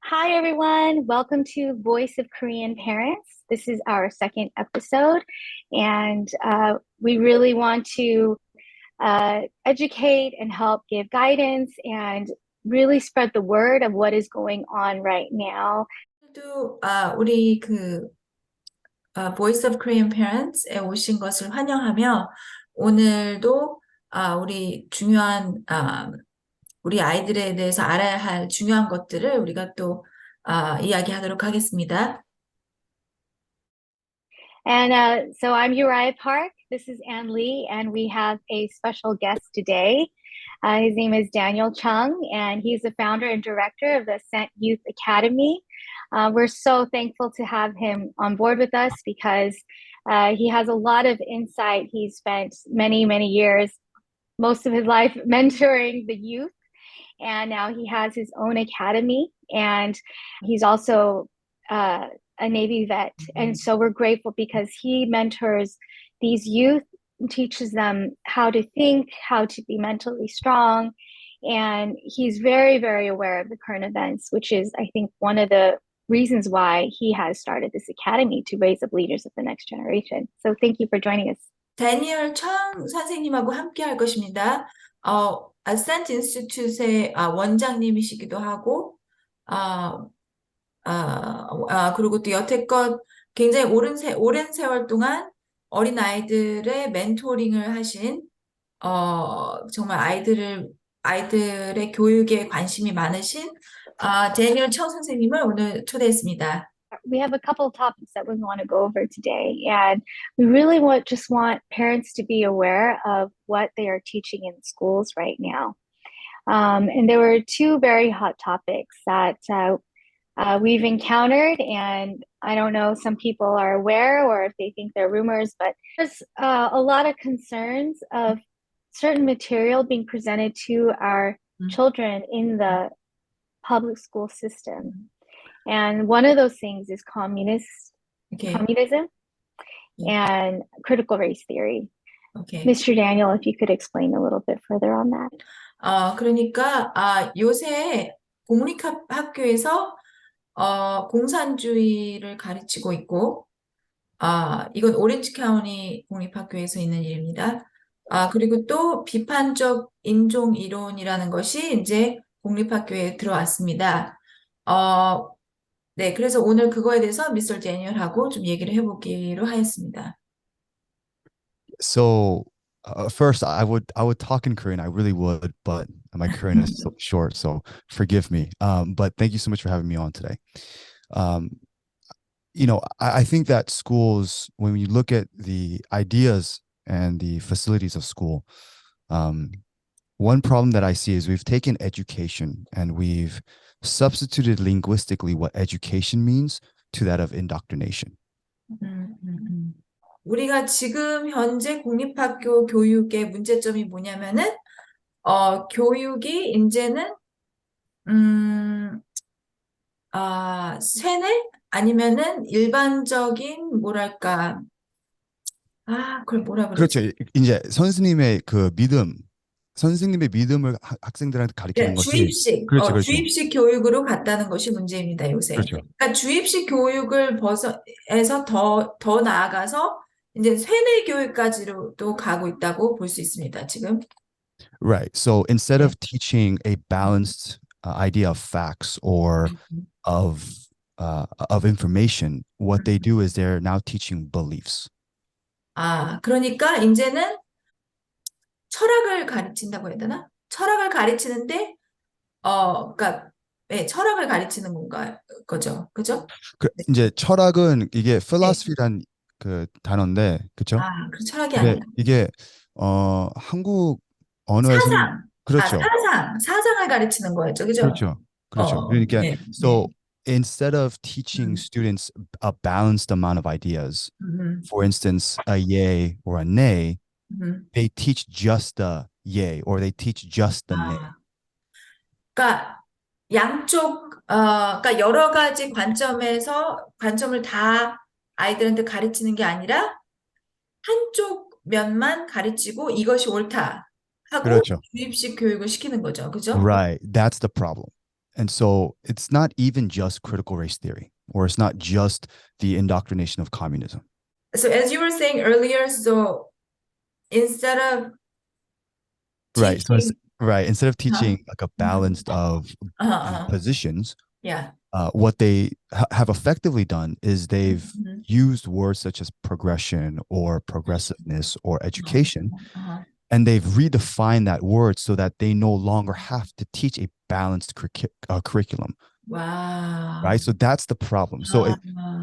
Hi, everyone. Welcome to Voice of Korean Parents. This is our second episode, and we really want to educate and help give guidance and really spread the word of what is going on right now. 또 우리 Voice of Korean Parents에 오신 것을 환영하며 오늘도 우리 중요한 우리 아이들에 대해서 알아야 할 중요한 것들을 우리가 또 이야기하도록 하겠습니다. And so I'm Uriah Park. This is Ann Lee, and we have a special guest today. His name is Daniel Chung, and he's the founder and director of the Ascent Youth Academy. We're so thankful to have him on board with us because he has a lot of insight. He's spent many, many years, most of his life, mentoring the youth, and now he has his own academy, and he's also a Navy vet. And so we're grateful because he mentors these youth, teaches them how to think, how to be mentally strong. And he's very, very aware of the current events, which is, I think, one of the reasons why he has started this academy to raise up leaders of the next generation. So thank you for joining us. 다니엘 청 선생님하고 함께 할 것입니다. 아센트 인스티튜트의 원장님이시기도 하고 그리고 또 여태껏 굉장히 오랜 세월 동안 어린아이들의 멘토링을 하신, 정말 아이들의 교육에 관심이 많으신, 데니얼 청 선생님을 오늘 초대했습니다. We have a couple of topics that we want to go over today, and we really just want parents to be aware of what they are teaching in schools right now. And there were two very hot topics that we've encountered, and I don't know, some people are aware or if they think they're rumors, but there's a lot of concerns of certain material being presented to our children in the public school system. And one of those things is communism and critical race theory. Mr. Daniel, if you could explain a little bit further on that. 그러니까 요새 공립학교에서 공산주의를 가르치고 있고, 이건 오렌지 카운티 공립학교에서 있는 일입니다. 그리고 또 비판적 인종 이론이라는 것이 이제 공립학교에 들어왔습니다. 네, 그래서 오늘 그거에 대해서 미스터 데니얼하고 좀 얘기를 해보기로 하였습니다. So first, I would talk in Korean. I really would, but my Korean is so short, so forgive me. But thank you so much for having me on today. I think that schools, when you look at the ideas and the facilities of school, one problem that I see is we've taken education and we've substituted linguistically what education means to that of indoctrination. 우리가 지금 현재 공립학교 교육의 문제점이 뭐냐면은 교육이 이제는 세뇌 아니면은 일반적인 뭐랄까 그걸 뭐라 그러지? 그렇죠. 이제 선생님의 믿음을 학생들한테 가르치는 것이 주입식 교육으로 갔다는 것이 문제입니다, 요새. 그렇죠. 그러니까 주입식 교육을 벗어서 더 나아가서 이제 세뇌 교육까지로도 가고 있다고 볼 수 있습니다, 지금. Right. So instead of teaching a balanced idea of facts or of information, what they do is they're now teaching beliefs. 그러니까 이제는 철학을 가르친다고 해야 되나? 철학을 가르치는데, 그러니까 철학을 가르치는 거죠, 그죠? 이제 철학은 이게 philosophy란 그 단어인데, 그렇죠? 그 철학이 아니라 이게 한국 언어에서 그렇죠. 사상을 가르치는 거였죠, 그죠? 그렇죠. 그러니까 so instead of teaching students a balanced amount of ideas, for instance, a yay or a nay, they teach just the yay or they teach just the nay. 그러니까 양쪽, 그러니까 여러 가지 관점을 다 아이들한테 가르치는 게 아니라 한쪽 면만 가르치고 이것이 옳다 하고 그렇죠. 주입식 교육을 시키는 거죠, 그죠? Right, that's the problem. And so it's not even just critical race theory, or it's not just the indoctrination of communism. So as you were saying earlier, so instead of Right. So it's teaching, right. Instead of huh? teaching like a Mhm. balanced of Uh-uh. positions, Yeah. what they have effectively done is they've Mhm. used words such as progression or progressiveness or education, Uh-huh. and they've redefined that word so that they no longer have to teach a balanced curriculum, right? Wow. So that's the problem. So Uh,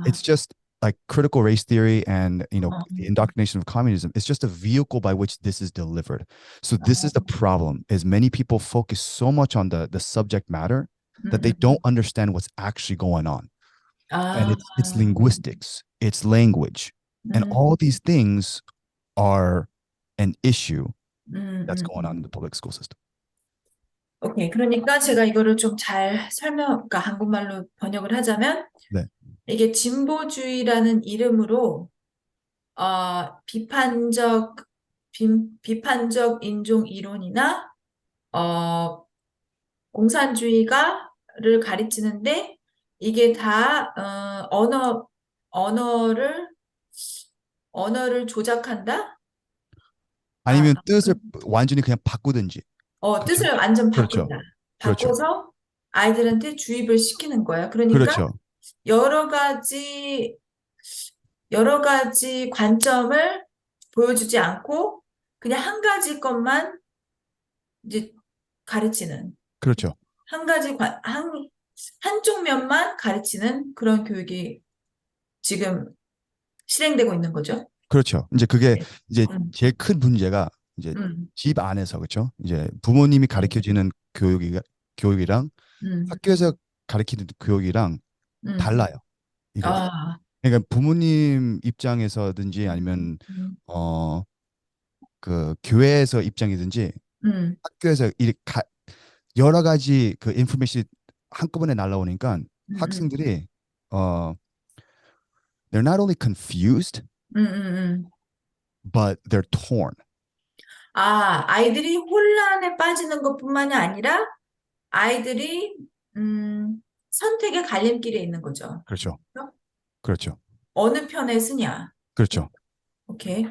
it's just like critical race theory and uh, the indoctrination of communism. It's just a vehicle by which this is delivered. So this uh, is the problem: is many people focus so much on the subject matter that they mm-mm. don't understand what's actually going on. And Ah, it's linguistics, it's language, and mm, all these things are an issue that's mm. going on in the public school system. 오케이. 그러니까 제가 이거를 좀 잘 그러니까 한국말로 번역을 하자면, 네. 이게 진보주의라는 이름으로, 비판적, 비판적 인종 이론이나, 어, 공산주의가를 가르치는데, 이게 다, 언어를, 언어를 조작한다? 아, 아니면 뜻을 완전히 그냥 바꾸든지. 그렇죠? 뜻을 완전 그렇죠. 바꾼다. 그렇죠. 바꿔서 아이들한테 주입을 시키는 거야. 그러니까 그렇죠. 여러 가지, 여러 가지 관점을 보여주지 않고 그냥 한 가지 것만 이제 가르치는, 그렇죠. 한 가지, 한쪽 면만 가르치는 그런 교육이 지금 실행되고 있는 거죠. 그렇죠. 이제 그게 네. 이제 음, 제일 큰 문제가 이제 음, 집 안에서 그렇죠. 이제 부모님이 네. 가르쳐주는 교육이랑 음, 학교에서 가르치는 교육이랑 음. 달라요. 이게 아, 그러니까 부모님 입장에서든지 아니면 음, 어 그 교회에서 입장이든지 음, 학교에서 여러 가지 그 인포메이션이 한꺼번에 날라오니까 음, 학생들이 they're not only confused 음. but they're torn. 아이들이 혼란에 빠지는 것뿐만이 아니라 아이들이 선택의 갈림길에 있는 거죠. 그렇죠. 그렇죠? 그렇죠. 어느 편에 쓰냐. 그렇죠. 오케이.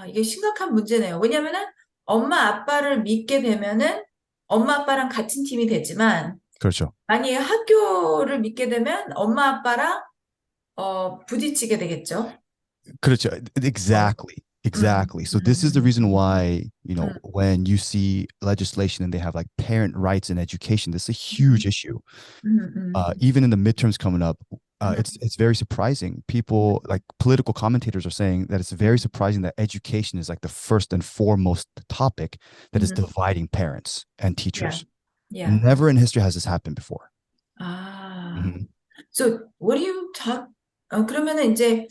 이게 심각한 문제네요. 왜냐면은 엄마 아빠를 믿게 되면은 엄마 아빠랑 같은 팀이 되지만 그렇죠. 만약에 학교를 믿게 되면 엄마 아빠랑 부딪히게 되겠죠. 그렇죠. 어. Exactly. 음, Exactly. So this is the 음, reason why, 음, when you see legislation and they have like parent rights in education, this is a huge 음, issue. 음, Even in the midterms coming up, 음, it's very surprising. People like political commentators are saying that it's very surprising that education is like the first and foremost topic that is 음. dividing parents and Yeah, teachers. yeah. Never in history has this happened before. 아, Mhm. so what do you talk? 그러면은 이제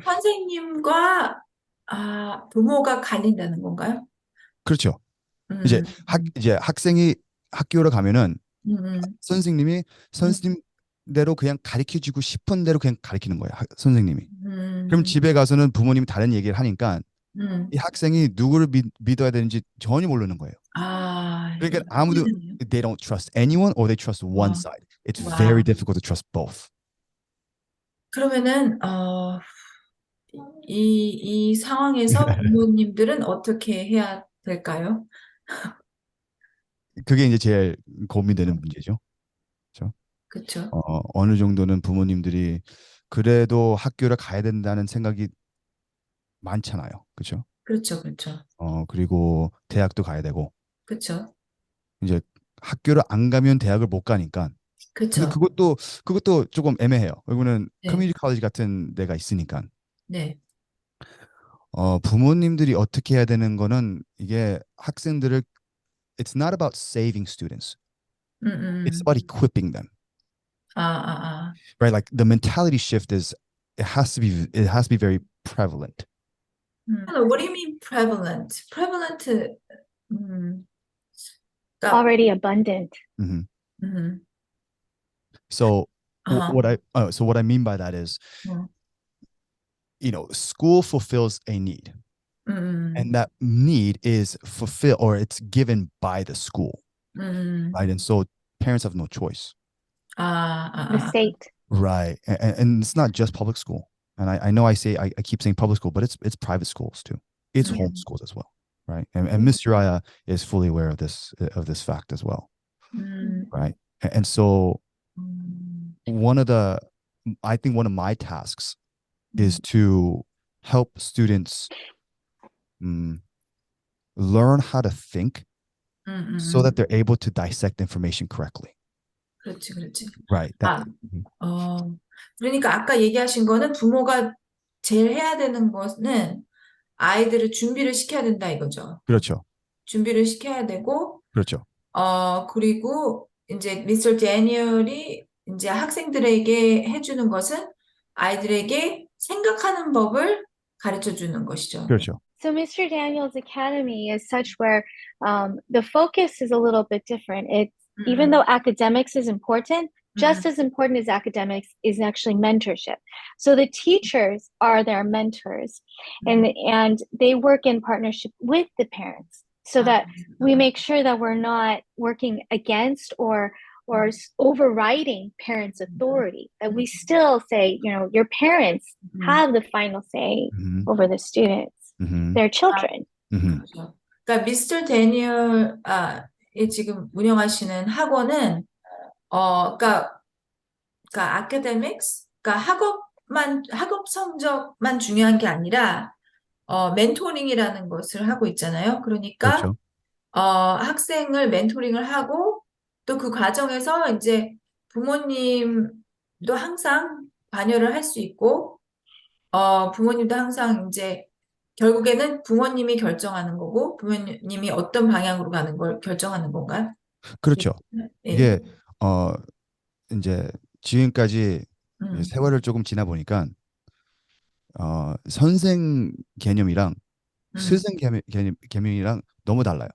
선생님과 부모가 갈린다는 건가요? 그렇죠. 이제 음, 이제 학생이 학교를 가면은 음, 선생님이 음, 선생님대로 그냥 가르쳐 주고 싶은 대로 그냥 가르치는 거예요. 선생님이. 그럼 음, 집에 가서는 부모님이 다른 얘기를 하니까 음. 이 학생이 누구를 믿어야 되는지 전혀 모르는 거예요. 그러니까 이거 아무도 힘드네요. they don't trust anyone or they trust one 와, side. It's very 와. difficult to trust both. 그러면은 이 상황에서 부모님들은 어떻게 해야 될까요? 그게 이제 제일 고민되는 문제죠. 그렇죠? 그렇죠, 어느 정도는 부모님들이 그래도 학교를 가야 된다는 생각이 많잖아요. 그렇죠? 그렇죠, 그렇죠, 그리고 대학도 가야 되고 그렇죠, 이제 학교를 안 가면 대학을 못 가니까. 근데 그렇죠. 그것도 조금 애매해요. 이거는 네, 커뮤니티 college 같은 데가 있으니까. 네, 부모님들이 어떻게 해야 되는 거는 이게 학생들을 it's not about saving students. 음, It's 음. about equipping them. 아. Right? Like the mentality shift is it has to be very prevalent. What do you mean prevalent? Prevalent, 음, 그러니까, Already abundant. Mhm. 음, So 아, what I mean by that is, 음, school fulfills a need, 음, and that need is fulfilled or it's given by the school, 음, right? And so parents have no choice. 아, The 아, 아. state. Right. And it's not just public school. And I know I keep saying public school, but it's private schools too. It's 음, homeschools as well. Right. And Miss Uriah is fully aware of this fact as well. 음, Right. And so 음, one of the I think one of my tasks is 음, to help students mm, learn how to think so that they're 음. able to dissect information correctly. 그렇지, 그렇지. Right. That 아, 어, 그러니까 아까 얘기하신 거는 부모가 제일 해야 되는 것은 아이들을 준비를 시켜야 된다 이거죠. 그렇죠. 준비를 시켜야 되고, 그렇죠. 그리고 이제 미스터 데니얼이 이제 학생들에게 해주는 것은 아이들에게 생각하는 법을 가르쳐 주는 것이죠. 그렇죠. So Mr. Daniel's Academy is such where the focus is a little bit different. It's even though 음, academics is important, 음, just as important as academics is actually mentorship. So the teachers are their mentors, 음, and they work in partnership with the parents, so 아, that we make sure that we're not working against or overriding parents' authority. That we still say, you know, your parents 음, have the final say Mm-hmm. over the students, Mm-hmm. their 아, children. Mm-hmm. 그렇죠. 그러니까 미스터 데니얼 이 지금 운영하시는 학원은 그러니까 아카데믹스, 그러니까 학업 성적만 중요한 게 아니라 멘토링이라는 것을 하고 있잖아요. 그러니까 그렇죠. 학생을 멘토링을 하고 또 그 과정에서 이제 부모님도 항상 관여를 할 수 있고 부모님도 항상 이제 결국에는 부모님이 결정하는 거고 부모님이 어떤 방향으로 가는 걸 결정하는 건가요? 그렇죠. 예. 이게 어 이제 지금까지 음, 세월을 조금 지나 보니까 선생 개념이랑 음, 스승 개념이랑 너무 달라요.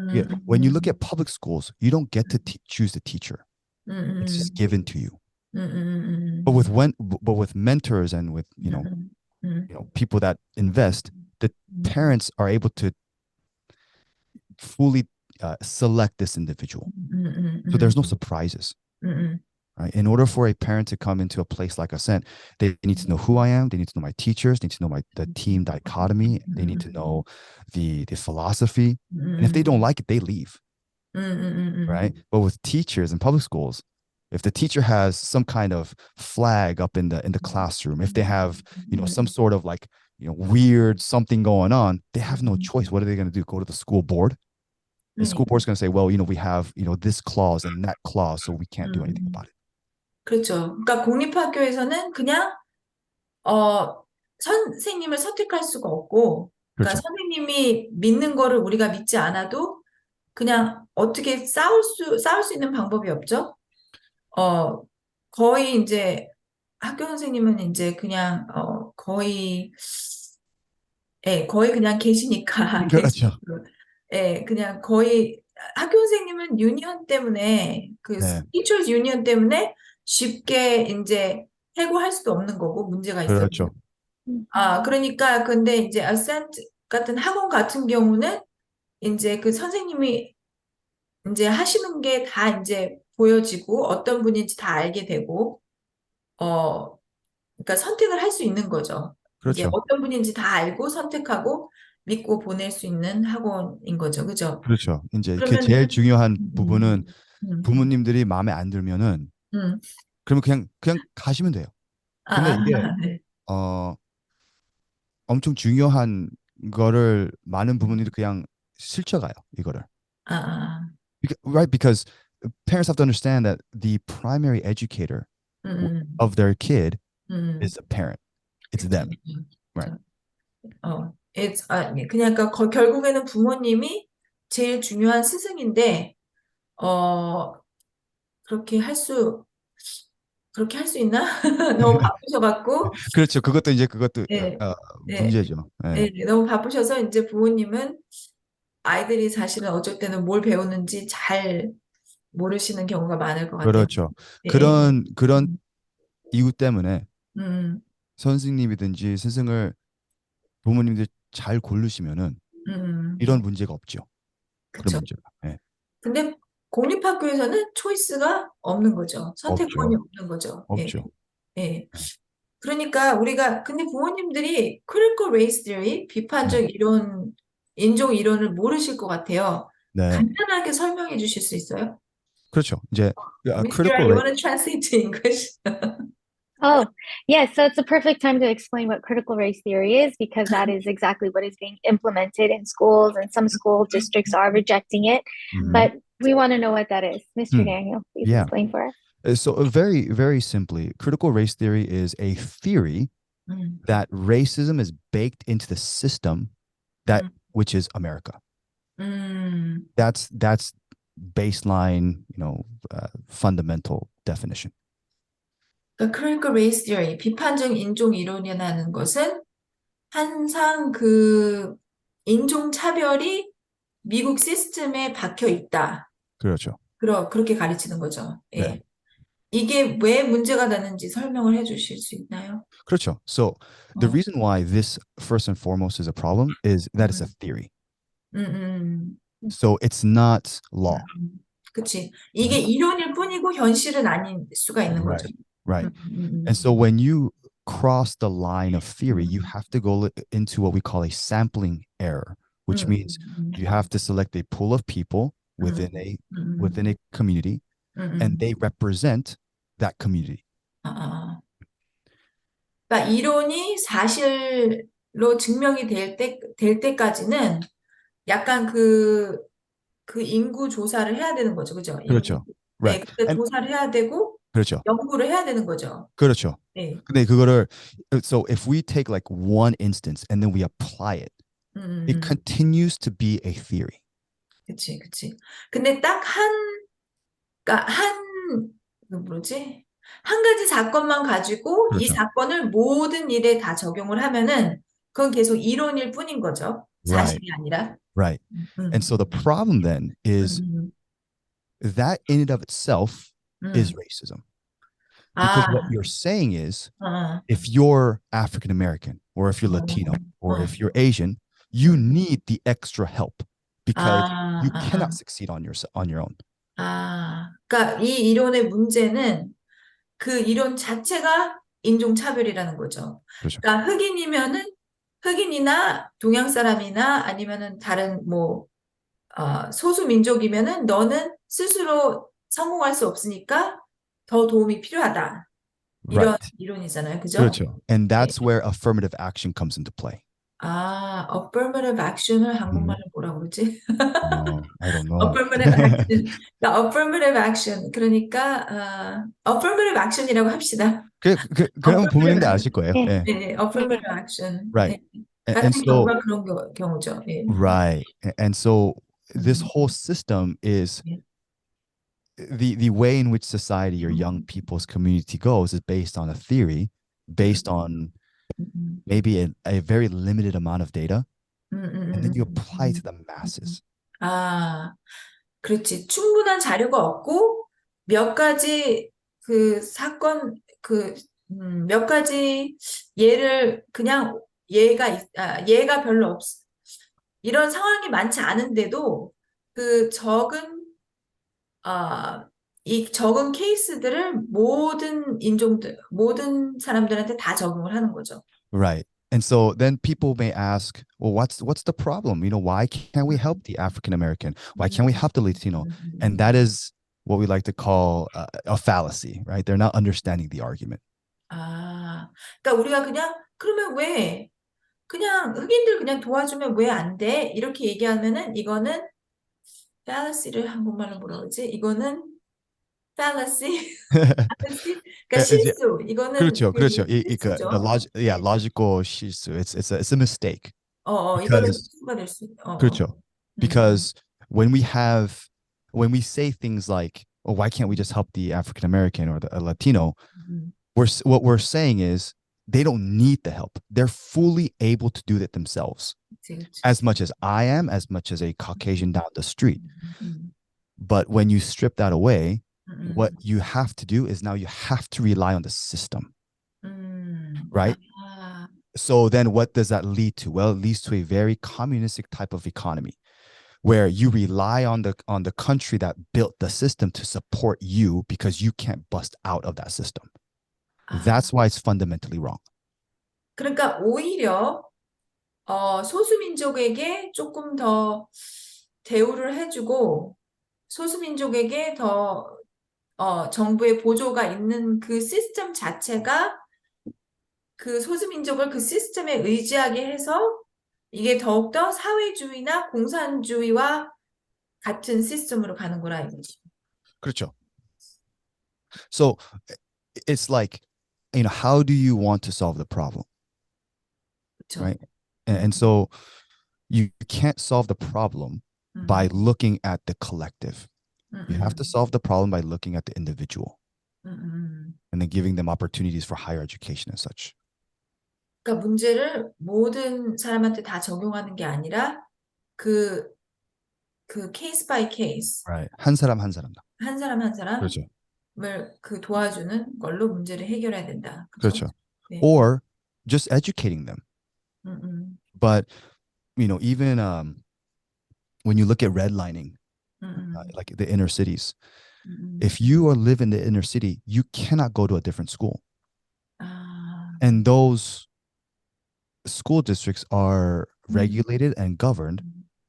이게 음, when you look 음, at public schools, you don't get to choose the teacher. It's 음, just given to you. 음, 음, But with mentors and with 음, 음, people that invest, the parents are able to fully select this individual. So there's no surprises. 음, Right? In order for a parent to come into a place like Ascent, they need to know who I am. They need to know my teachers. They need to know the team dichotomy. They need to know the philosophy. And if they don't like it, they leave. Right? But with teachers in public schools, if the teacher has some kind of flag up in the classroom, if they have some sort of like weird something going on, they have no choice. What are they going to do? Go to the school board? The school board's going to say, well, we have this clause and that clause, so we can't do anything about it. 그렇죠. 그러니까 공립학교에서는 그냥 선생님을 선택할 수가 없고, 그러니까 그렇죠. 선생님이 믿는 거를 우리가 믿지 않아도 그냥 어떻게 싸울 수 있는 방법이 없죠. 어, 거의 이제 학교 선생님은 이제 그냥 거의 그냥 계시니까 그렇죠. 그냥 거의 학교 선생님은 유니언 때문에 그 네. 티처스 유니언 때문에 쉽게 이제 해고할 수도 없는 거고 문제가 있어도 그렇죠. 그러니까 근데 이제 아센트 같은 학원 같은 경우는 이제 그 선생님이 이제 하시는 게 다 이제 보여지고 어떤 분인지 다 알게 되고 어 그러니까 선택을 할 수 있는 거죠. 이게 그렇죠. 어떤 분인지 다 알고 선택하고 믿고 보낼 수 있는 학원인 거죠. 그죠? 그렇죠. 이제 그 제일 그러면 중요한 음, 부분은 음, 부모님들이 마음에 안 들면은 음. 그러면 그냥 가시면 돼요. 근데 이게 네. 어 엄청 중요한 거를 많은 부모님들이 그냥 스쳐가요, 이거를. 아, 아, Right? Because parents have to understand that the primary educator 음, of their kid 음, is a parent. It's 그쵸, them. Right? 그쵸. 그냥 그러니까 결국에는 부모님이 제일 중요한 스승인데, 어, 그렇게 할 수, 그렇게 할 수 있나? 너무 바쁘셔갖고, 그렇죠. 그것도 예, 예, 문제죠. 예. 예, 너무 바쁘셔서 이제 부모님은 아이들이 사실은 어쩔 때는 뭘 배우는지 잘 모르시는 경우가 많을 것 같아요. 그렇죠. 예, 예. 그런 음, 이유 때문에 음, 선생님이든지 스승을 부모님들 잘 고르시면은 음, 이런 문제가 없죠. 그런 그쵸. 문제가. 예. 근데 공립학교에서는 초이스가 없는 거죠. 선택권이 없죠. 없는 거죠. 예, 없죠. 예. 그러니까 우리가 근데 부모님들이 critical race theory, 네. 비판적 이론, 인종 이론을 모르실 것 같아요. 네. 간단하게 설명해 주실 수 있어요? 그렇죠. 이제 Miss critical Yura, you race. want to translate to English? Oh, yes. So it's a perfect time to explain what critical race theory is because that is exactly what is being implemented in schools, and some school districts are rejecting it. Mhm. But we want to know what that is. Mr. Hmm. Daniel, please Yeah. explain for us. So very, very simply, critical race theory is a theory 음, that racism is baked into the system that 음, which is America. 음. That's baseline, fundamental definition. 그러니까 critical race theory, 비판적 인종 이론이라는 것은 항상 그 인종 차별이 미국 시스템에 박혀 있다. 그렇죠. 그렇게 가르치는 거죠. 네. 예. 이게 왜 문제가 되는지 설명을 해 주실 수 있나요? 그렇죠. So the 어, reason why this first and foremost is a problem is that it's a 음, theory. 음, So it's not 음, law, 그치. 이게 right? 이론일 뿐이고 현실은 아닐 수가 있는 거죠. Right. Right. 음, And 음, so when you cross the line of theory, you 음, have to go into what we call a sampling error, which 음, means you have to select a pool of people 음, within a community, and 음. they represent that community. 아, 아. 그러니까 이론이 사실로 증명이 될 때까지는 약간 그 인구 조사를 해야 되는 거죠. 그죠? 인구. 그렇죠. 네, Right. 그러니까 And 조사를 해야 되고 그렇죠. 연구를 해야 되는 거죠. 그렇죠. 네. 근데 그거를 so if we take like one instance and then we apply it, 음, it 음, 음. continues to be a theory. 그치, 그치. 근데 그러니까 그 뭐지? 한 가지 사건만 가지고 이 그렇죠. 사건을 모든 일에 다 적용을 하면은 그건 계속 이론일 뿐인 거죠. Right. 사실이 아니라. Right. And 음, so the problem then is 음, that in and of itself is 음. racism. Because what 아, you're saying is 어, if you're African American or if you're Latino 어, or 어. if you're Asian, you 음. need the extra help because 아, you 아, cannot succeed on your own. 그러니까 이 이론의 문제는 그 이론 자체가 인종차별이라는 거죠. 그렇죠. 그러니까 흑인이나 동양 사람이나 아니면은 다른 뭐 소수 민족이면은 너는 스스로 성공할 수 없으니까 더 도움이 필요하다. 이런 Right. 이론이잖아요. 그죠? 그렇죠. And 네. that's where affirmative action comes into play. affirmative action을 Mhm. 한국말로 뭐라 그러지? I don't know. affirmative action. 그러니까 affirmative action. 그러니까 affirmative action이라고 합시다. 그럼 affirmative 부모님도 아실 action. 거예요. Yeah. 예. 네, 네, Yeah. affirmative action. Right. 네. And 같은 so 경우가 그런 경우죠. 예. right. And so this 음, whole system is 예. the way in which society or young 음, people's community goes is based on a theory, based 음, on 음, maybe a very limited amount of data, 음, 음, and then 음, you 음, apply it to 음, the masses. 아, 그렇지. 충분한 자료가 없고 몇 가지 그 사건 몇 가지 예를 그냥 예가 별로 이런 상황이 많지 않은데도 그 이 적은 케이스들을 모든 사람들한테 다 적용을 하는 거죠. Right. And so then people may ask, well, what's the problem? Why can't we help the African American? Why can't we help the Latino? And that is what we like to call a fallacy, right? They're not understanding the argument. 그러니까 우리가 그러면 왜, 그냥 흑인들 그냥 도와주면 왜 안 돼? 이렇게 얘기하면은 이거는 fallacy를 한국말로 뭐라 그러지? 이거는 fallacy? fallacy? 그러니까 이제 실수. 이거는 그렇죠, 그렇죠. the 실수죠. yeah, 네. logical 실수. It's a mistake 이거는 because 실수가 될 수, 그렇죠. 음, Because when we say things like, oh, why can't we just help the African American or the a Latino? 음, What we're saying is they don't need the help. They're fully able to do it themselves, 그치, 그치. as much as I am, as much as a Caucasian down the street. 음, But when you strip that away, what 음, you have to do is now you have to rely on the system, 음, right? So then what does that lead to? Well, it leads to a very communistic type of economy where you rely on the country that built the system to support you because you can't bust out of that system. 아, That's why it's fundamentally wrong. 그러니까 오히려 소수민족에게 조금 더 대우를 해주고 소수민족에게 더 정부의 보조가 있는 그 시스템 자체가 그 소수민족을 그 시스템에 의지하게 해서 이게 더욱더 사회주의나 공산주의와 같은 시스템으로 가는 거라 이거지. 그렇죠. So it's like, how do you want to solve the problem, 그렇죠. right? And so you can't solve the problem by looking at the collective. You have to solve the problem by looking at the individual and then giving them opportunities for higher education and such. 그러니까 문제를 모든 사람한테 다 적용하는 게 아니라 그 케이스 바이 케이스 Right. 한 사람 한 사람. 한 사람 한 사람을 그렇죠. 그 도와주는 걸로 문제를 해결해야 된다. 그렇죠? 그렇죠. 네. Or just educating them. But even when you look at redlining, like the inner cities, if you live in the inner city, you cannot go to a different school. 아, And those school districts are regulated and governed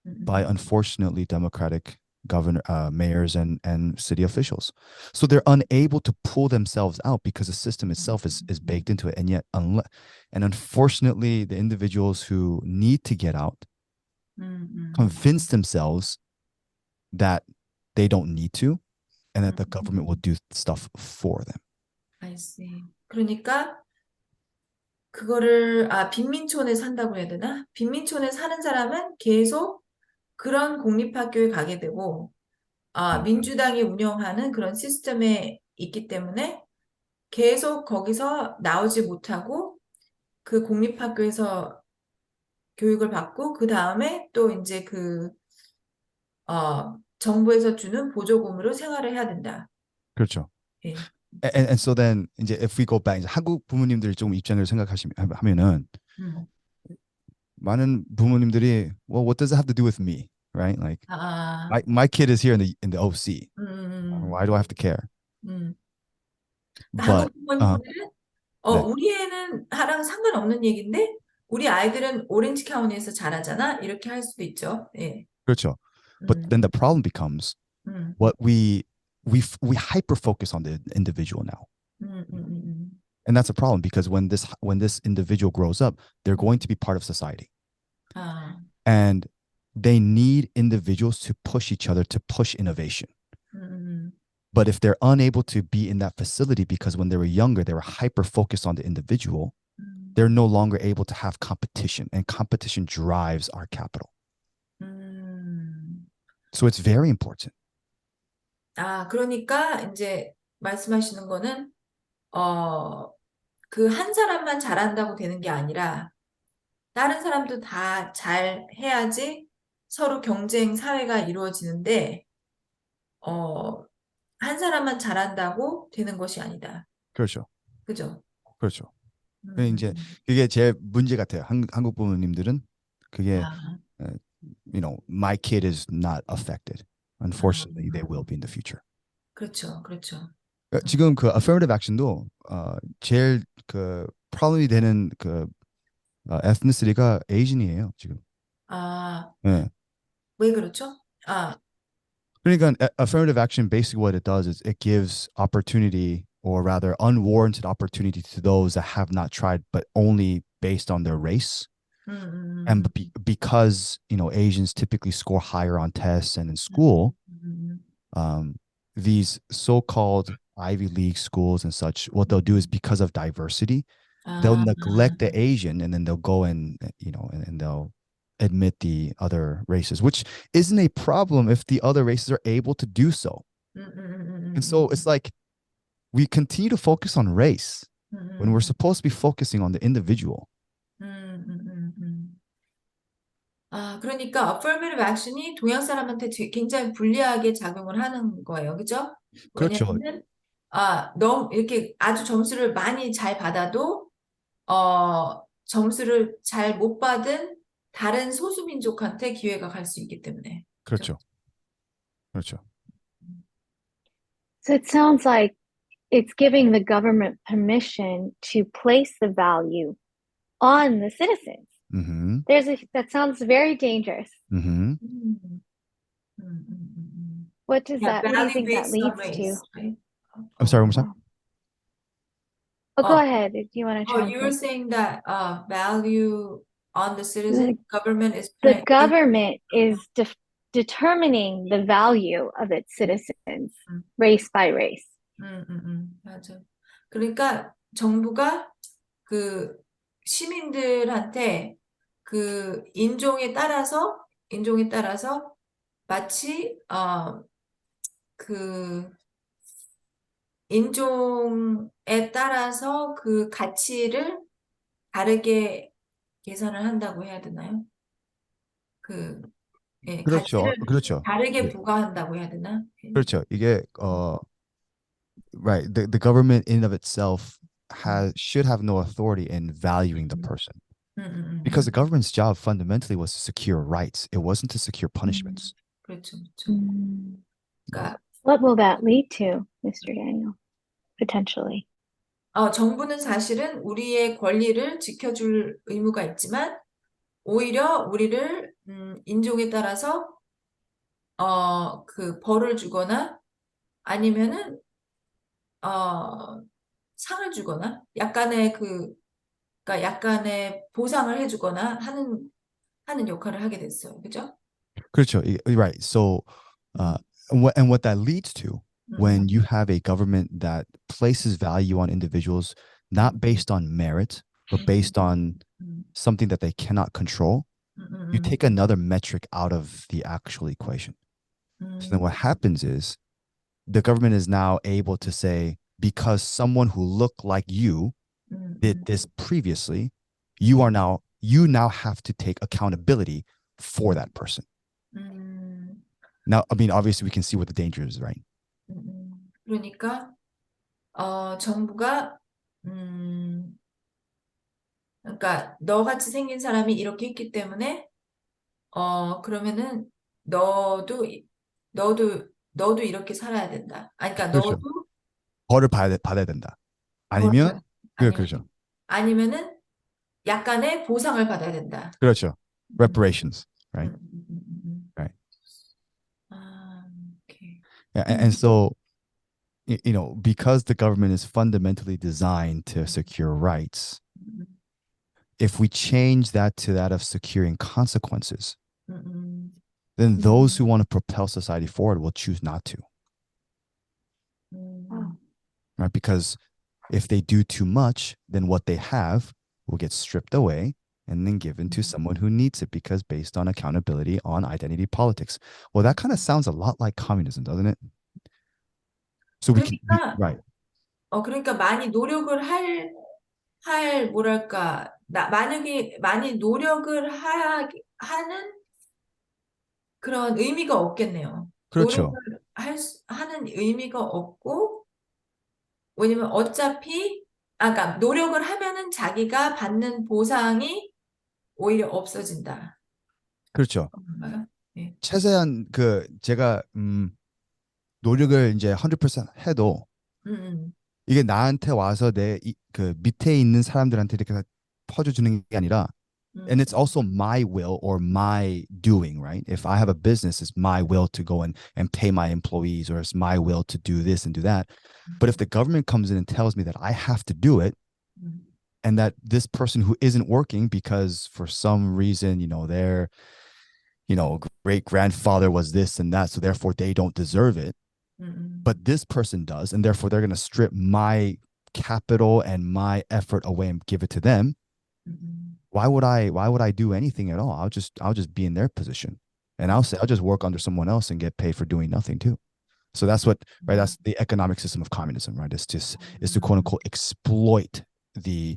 by, unfortunately, Democratic mayors and city officials. So they're unable to pull themselves out because the system itself is baked into it. And yet, unfortunately, the individuals who need to get out convince themselves that they don't need to and that the government will do stuff for them. I see. 그러니까 그거를 빈민촌에 산다고 해야 되나? 빈민촌에 사는 사람은 계속 그런 공립학교에 가게 되고 민주당이 운영하는 그런 시스템에 있기 때문에 계속 거기서 나오지 못하고 그 공립학교에서 교육을 받고 그 다음에 또 이제 정부에서 주는 보조금으로 생활을 해야 된다. 그렇죠. 예. And so then 이제 if we go back, 이제 한국 부모님들 좀 입장을 생각하면은 많은 부모님들이, well, what does it have to do with me, right? Like my kid is here in the OC. Why do I have to care? But 한국 부모님들은 네. 우리 애는 하랑 상관없는 얘기인데 우리 아이들은 오렌지 카운티에서 자라잖아. 이렇게 할 수도 있죠. 예. 그렇죠. But then the problem becomes what we hyper focus on the individual now. And that's a problem because when this individual grows up, they're going to be part of society. And they need individuals to push each other, to push innovation. But if they're unable to be in that facility because when they were younger, they were hyper focused on the individual, they're no longer able to have competition, and competition drives our capital. So it's very important. 그러니까 이제 말씀하시는 거는 그 한 사람만 잘한다고 되는 게 아니라 다른 사람도 다 잘해야지 서로 경쟁 사회가 이루어지는데 한 사람만 잘한다고 되는 것이 아니다. 그렇죠. 그죠? 그렇죠. 이제 그게 제 문제 같아요. 한국 부모님들은 그게 my kid is not affected. Unfortunately, they will be in the future. 그렇죠. 그렇죠. 지금 그 affirmative action도 제일 그 problem이 되는 그 ethnicity가 Asian이에요, 지금. 네. 왜 그렇죠? 그러니까 affirmative action, basically what it does is it gives opportunity, or rather unwarranted opportunity, to those that have not tried, but only based on their race. And because Asians typically score higher on tests and in school, these so-called Ivy League schools and such, what they'll do is, because of diversity, they'll neglect the Asian, and then they'll go and they'll admit the other races, which isn't a problem if the other races are able to do so. And so it's like we continue to focus on race when we're supposed to be focusing on the individual. 그러니까 affirmative action이 동양 사람한테 굉장히 불리하게 작용을 하는 거예요. 그죠? 그렇죠. 왜냐하면 너무 이렇게 아주 점수를 많이 잘 받아도 점수를 잘 못 받은 다른 소수민족한테 기회가 갈 수 있기 때문에. 그렇죠. 그렇죠. So it sounds like it's giving the government permission to place the value on the citizens. Mm-hmm. That sounds very dangerous. Mm-hmm. 음, 음. Yeah, What do you value think that based on leads to? race, right? I'm sorry, one more time. Oh, oh, go Oh, ahead if you want to you were translate. saying that value on the citizen, The, government is the placing. government is determining the value of its citizens, race by race. 맞아. 그러니까 정부가 그 시민들한테 그 인종에 따라서 마치 그 인종에 따라서 그 가치를 다르게 계산을 한다고 해야 되나요? 그 예, 그렇죠. 가치를 그렇죠. 다르게 예. 부과한다고 해야 되나? 그렇죠. 이게 음, right. The government in and of itself 음, has should have no authority in valuing the 음, person because the 음. government's job fundamentally was to secure rights. It wasn't to secure punishments. 그렇죠, 그렇죠. Mm. Right. 그러니까 What will that lead to, Mr. Daniel, potentially? 정부는 사실은 우리의 권리를 지켜줄 의무가 있지만 오히려 우리를 인종에 따라서 그 벌을 주거나 아니면은 어, 상을 주거나 약간의 그러니까 약간의 보상을 해주거나 하는 역할을 하게 됐어요. 그죠? 그렇죠. Right. So, uh, 음, and what that leads to 음, when you have a government that places value on individuals 음, not based on merit, but based on 음, something that they cannot control, you 음, take another metric out of the actual equation. So then 음, what happens is the government is now able to say, because someone who looked like you 음, did 음, this previously, you now have to take accountability for that person. 음, Now, I mean, obviously we can see what the danger is, right? 그러니까 정부가 그러니까 너같이 생긴 사람이 이렇게 했기 때문에 그러면은 너도 너도 이렇게 살아야 된다. 아니 그러니까 그렇죠. 너도 벌을 받아야 된다. 벌을 아니면 아니면 그렇죠. 아니면은 약간의 보상을 받아야 된다. 그렇죠. 음, Reparations, 음, right? 음, 음, 음, 음. Right. 아, 오케이. Yeah, and so because the government is fundamentally designed to secure rights, 음, if we change that to that of securing consequences, 음, 음, then those who want to propel society forward will choose not to, Wow. 음, right? Because if they do too much, then what they have will get stripped away and then given to 음. someone who needs it because based on accountability on identity politics. Well, that kind of sounds a lot like communism, doesn't it? So 그러니까 right. 그러니까 많이 노력을 뭐랄까 만약에 많이 노력을 하는 그런 의미가 없겠네요. 그렇죠. 하는 의미가 없고, 왜냐면 어차피, 그러니까 노력을 하면은 자기가 받는 보상이 오히려 없어진다. 그렇죠. 그런가요? 네. 최대한 제가 노력을 이제 100% 해도 음, 이게 나한테 와서 그 밑에 있는 사람들한테 이렇게 퍼져주는 게 아니라 and 음, it's also my will or my doing, right? If I have a business, it's my will to go and pay my employees, or it's my will to do this and do that. But if the government comes in and tells me that I have to do it, 음, and that this person who isn't working because for some reason, their, great grandfather was this and that, so therefore they don't deserve it, 음, but this person does, and therefore they're going to strip my capital and my effort away and give it to them. 음, Why would I do anything at all? I'll just be in their position. And I'll just work under someone else and get paid for doing nothing too. So that's what, right? 음, That's the economic system of communism, right? It's to quote 음, unquote exploit the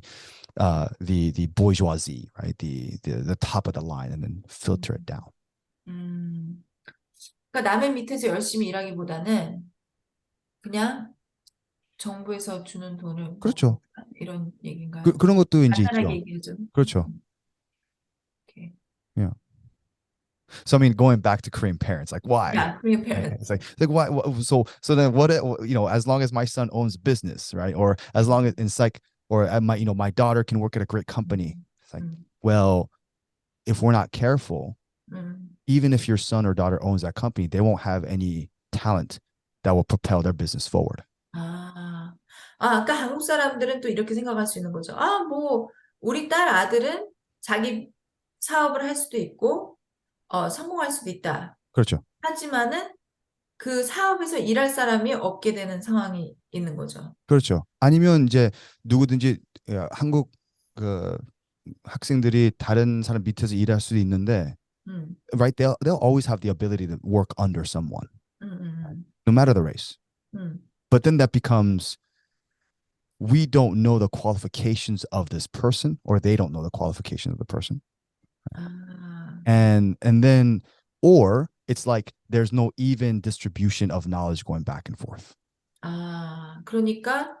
bourgeoisie, right? The top of the line and then filter it down. 음. 그러니까 남의 밑에서 열심히 일하기보다는 그냥 정부에서 주는 돈을 그렇죠. 먹자 이런 얘기인가요? 그런 것도 이제 간단하게 있죠. 얘기해줘. 그렇죠. 오케이. Yeah. So I mean, going back to Korean parents, like why? Yeah, Korean Right? parents. It's like why? So then what? As long as my son owns business, right? Or as long as it's like, or my my daughter can work at a great company. 음, It's like, 음, well, if we're not careful, 음. even if your son or daughter owns that company, they won't have any talent that will propel their business forward. 아, 아까 한국 사람들은 또 이렇게 생각할 수 있는 거죠. 아, 뭐, 우리 딸 아들은 자기 사업을 할 수도 있고, 성공할 수도 있다. 그렇죠. 하지만은 그 사업에서 일할 사람이 없게 되는 상황이 있는 거죠. 그렇죠. 아니면 이제 누구든지 한국 그 학생들이 다른 사람 밑에서 일할 수도 있는데, 음, right? They'll always have the ability to work under someone, 음, no matter the race. 음, But then that becomes we don't know the qualifications of this person, or they don't know the qualifications of the person, 아, and then or it's like there's no even distribution of knowledge going back and forth. 그러니까,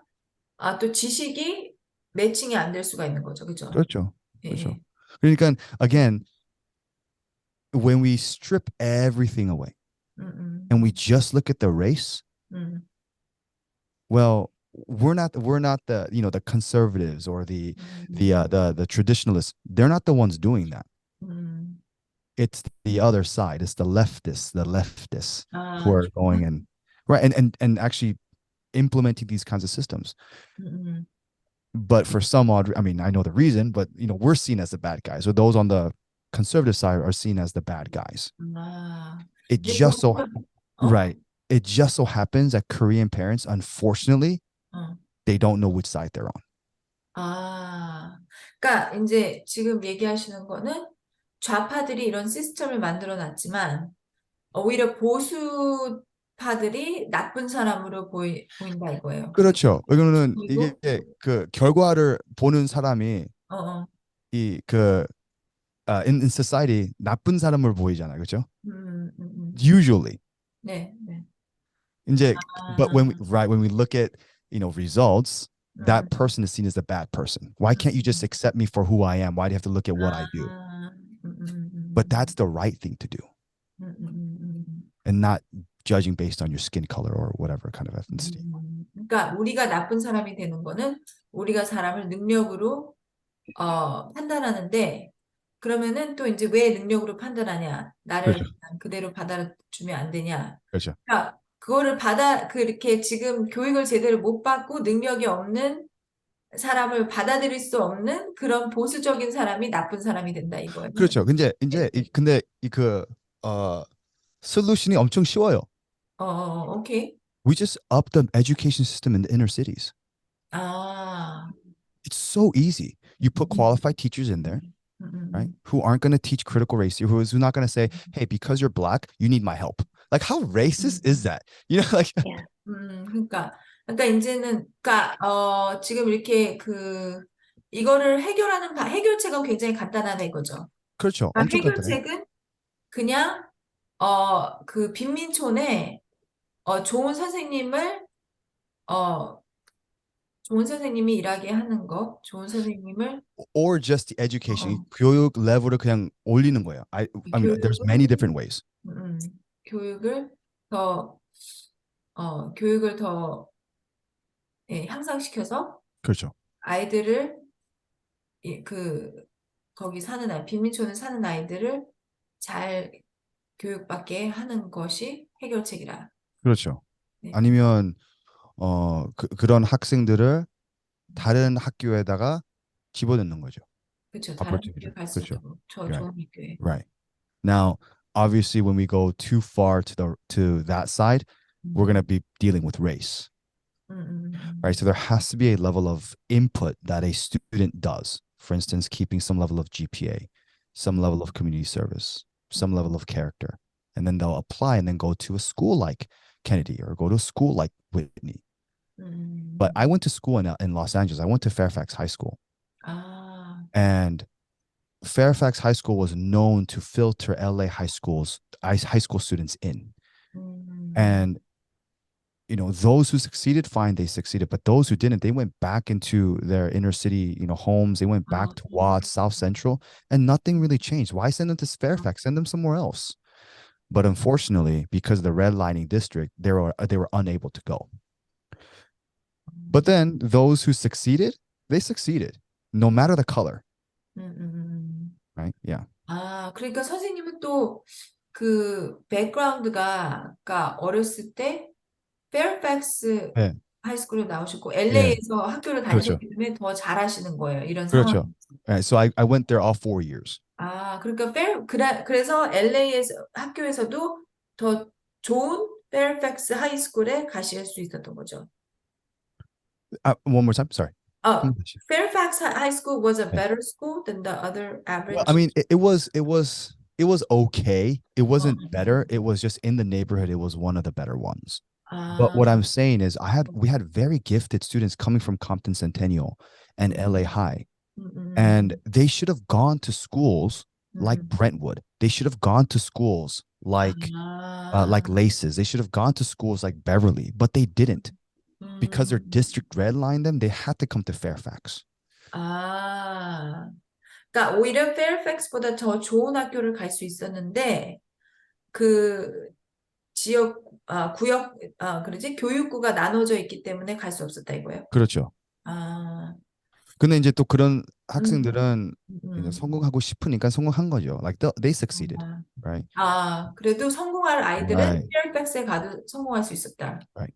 또 지식이 매칭이 안 될 수가 있는 거죠. 그죠? 그렇죠. 예, 그렇죠. 예. 그러니까 again, when we strip everything away and we 음, just look at the race, 음, well, we're not the the conservatives or 음, the traditionalists. They're not the ones doing that. 음. It's the other side. It's the leftists who 아, are going and right and actually implementing these kinds of systems. 음, But for some odd, I mean, I know the reason, but we're seen as the bad guys. So those on the conservative side are seen as the bad guys. 아, It 이제 just so 보통, 어? right. It just so happens that Korean parents, unfortunately, 어. they don't know which side they're on. 그러니까 이제 지금 얘기하시는 거는 좌파들이 이런 시스템을 만들어 놨지만 오히려 보수파들이 나쁜 사람으로 보인다 이거예요. 그렇죠. 이거는 이게 그리고 그 결과를 보는 사람이 어, 어, 이그 in society 나쁜 사람을 보이잖아요. 그렇죠? 음, 음, 음. Usually. 네, 네. 이제 but when we 아, right when we look at results, 음, that person is seen as the bad person. Why can't you just accept me for who I am? Why do you have to look at what I do? 아, But that's the right thing to do, and not judging based on your skin color or whatever kind of ethnicity. 그러니까 우리가 나쁜 사람이 되는 거는 우리가 사람을 능력으로 판단하는데 그러면은 또 이제 왜 능력으로 판단하냐? 나를 그렇죠. 그냥 그대로 받아주면 안 되냐? 그렇죠. 그러니까 그거를 그렇게 지금 교육을 제대로 못 받고 능력이 없는 사람을 받아들일 수 없는 그런 보수적인 사람이 나쁜 사람이 된다 이거예요. 그렇죠. 근데 네, 이제 네. 근데 이그 솔루션이 엄청 쉬워요. 오케이. We just up the education system in the inner cities. 아, It's so easy. You put 음, qualified teachers in there, right? 음, Who aren't going to teach critical race theory, who's not going to say, hey, because you're black, you need my help. Like, how racist is 음. that? Like, Yeah. 그러니까 이제는, 그러니까, 지금 이렇게 이거를 해결책은 굉장히 간단하다 이거죠. 그렇죠. 그러니까 엄청 간단해요. 해결책은 그냥, 빈민촌에, 좋은 선생님을, 어, 좋은 선생님이 일하게 하는 거, 좋은 선생님을, Or just the education, 어, 교육 레벨을 그냥 올리는 거예요. I mean, there's 교육을, many different ways. 음, 교육을 더, 교육을 더, 예, 향상시켜서 그렇죠. 아이들을, 예, 거기 빈민촌에 사는 아이들을 잘 교육받게 하는 것이 해결책이라. 그렇죠. 네. 아니면 그런 학생들을 다른 학교에다가 집어넣는 거죠. 그렇죠. 다른 opportunity. 학교 갈 수 그렇죠. 있도록 저 Right. 좋은 학교에. Right. Now, obviously, when we go too far to that side, we're going 음, to be dealing with race, 음, 음, right? So there has to be a level of input that a student does. For instance, keeping some level of GPA, some level of community service, some level of character, and then they'll apply and then go to a school like Kennedy or go to a school like Whitney. But 음. I went to school in Los Angeles. I went to Fairfax High School, 아, and Fairfax High School was known to filter LA high school students in. 음, And those who succeeded, fine, they succeeded. But those who didn't, they went back into their inner city, homes. They went back 아, to Watts, South Central, and nothing really changed. Why send them to Fairfax? Send them somewhere else. But unfortunately, because of the redlining district, they were unable to go. But then those who succeeded, they succeeded, no matter the color, 음, 음. right? Yeah. 아, 그러니까 선생님은 또 그 백그라운드가 그러니까 어렸을 때 페어팩스 네, 하이스쿨에 나오셨고 예, LA에서 학교를 그렇죠, 다니셨기 때문에 더 잘하시는 거예요. 이런 상황. 그렇죠. So I went there all 4 years. 아, 그러니까 그래서 LA에서 학교에서도 더 좋은 페어팩스 하이스쿨에 가실 수 있었던 거죠. One more time, sorry. 아, Fairfax High School was a 네. better school than the other Well, I average. mean, it was okay. It 어, wasn't better. It was just in the neighborhood. It was one of the better ones. But 아, what I'm saying is, we had very gifted students coming from Compton Centennial and LA 음, High, and 음, they should have gone to schools like 음, Brentwood. They should have gone to schools 아, like Laces. They should have gone to schools like Beverly, but they didn't because their 음, district redlined them. They had to come to Fairfax. 아. 그러니까 오히려 페어팩스보다 더 좋은 학교를 갈 수 있었는데 그 지역 구역 그러지 교육구가 나눠져 있기 때문에 갈 수 없었다 이거예요. 그렇죠. 아, 근데 이제 또 그런 음, 학생들은 음. 성공하고 싶으니까 성공한 거죠. Like they succeeded, 아, right? 그래도 성공할 아이들은 Right, 페어팩스에 가도 성공할 수 있었다. right,